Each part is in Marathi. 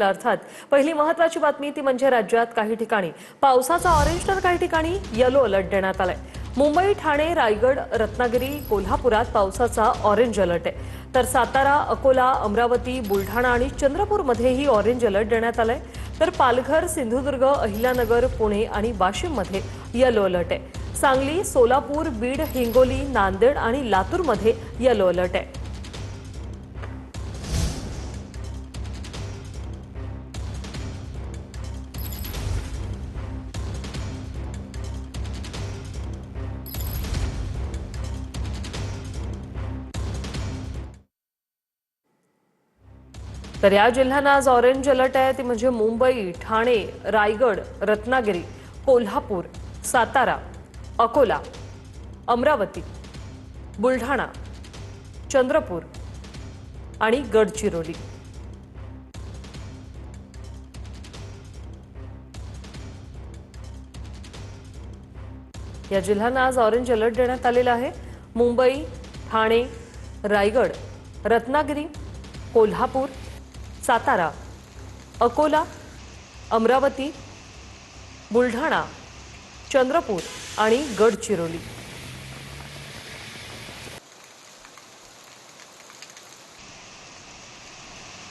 अर्थात पहिली महत्त्वाची बातमी ती म्हणजे राज्यात काही ठिकाणी पावसाचा ऑरेंज तर काही ठिकाणी येलो अलर्ट देण्यात आलाय। मुंबई, ठाणे, रायगड, रत्नागिरी, कोल्हापुरात पावसाचा ऑरेंज अलर्ट आहे। तर सातारा, अकोला, अमरावती, बुलढाणा आणि चंद्रपूरमध्येही ऑरेंज अलर्ट देण्यात आलाय। तर पालघर, सिंधुदुर्ग, अहिल्यानगर, पुणे आणि वाशिममध्ये येलो अलर्ट आहे। सांगली, सोलापूर, बीड, हिंगोली, नांदेड आणि लातूरमध्ये येलो अलर्ट आहे। तर या जिल्ह्यांना आज ऑरेंज अलर्ट आहे ती म्हणजे मुंबई, ठाणे, रायगड, रत्नागिरी, कोल्हापूर, सातारा, अकोला, अमरावती, बुलढाणा, चंद्रपूर आणि गडचिरोली। या जिल्ह्यांना आज ऑरेंज अलर्ट देण्यात आलेला आहे। मुंबई, ठाणे, रायगड, रत्नागिरी, कोल्हापूर, सातारा, अकोला, अमरावती, बुलढाणा, चंद्रपूर आणि गडचिरोली।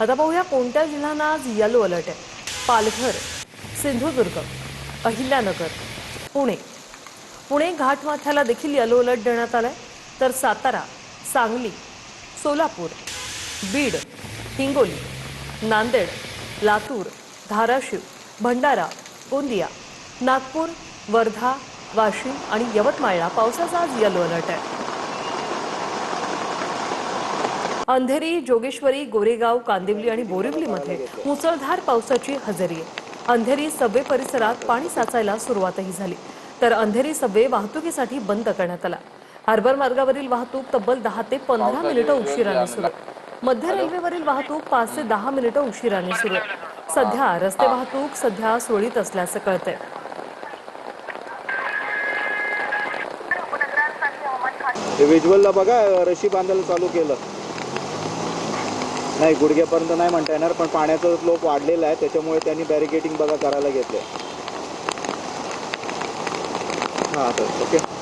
आता पाहूया कोणत्या जिल्ह्यांना आज येलो अलर्ट आहे। पालघर, सिंधुदुर्ग, अहिल्यानगर, पुणे घाटमाथ्याला देखील येलो अलर्ट देण्यात आलाय। तर सातारा, सांगली, सोलापूर, बीड, हिंगोली, नांदेड, लातूर, धाराशिव, भंडारा, गोंदिया, नागपूर, वर्धा, वाशिम आणि यवतमाळला पावसाचा आज येलो अलर्ट आहे। अंधेरी, जोगेश्वरी, गोरेगाव, कांदिवली आणि बोरिवलीमध्ये मुसळधार पावसाची हजेरी आहे। अंधेरी सबवे परिसरात पाणी साचायला सुरुवातही झाली। तर अंधेरी सबवे वाहतुकीसाठी बंद करण्यात आला। हार्बर मार्गावरील वाहतूक तब्बल 10 ते 15 मिनिटं उशिराने सुरू आहे। मध्य रेल्वेवरील वाहतूक 5 ते 10 मिनिटं उशिराने सुरू आहे। सध्या रस्ते वाहतूक सुरळीत असल्याचं कळतंय। विज्युअलला बघा, रशी बांधायला चालू केलं नाही, गुडघ्यापर्यंत नाही म्हणता येणार, पण पाण्याचा स्लोप वाढलेला आहे त्याच्यामुळे त्यांनी बॅरिकेडिंग बघा करायला घेतलंय। हां सर, ओके।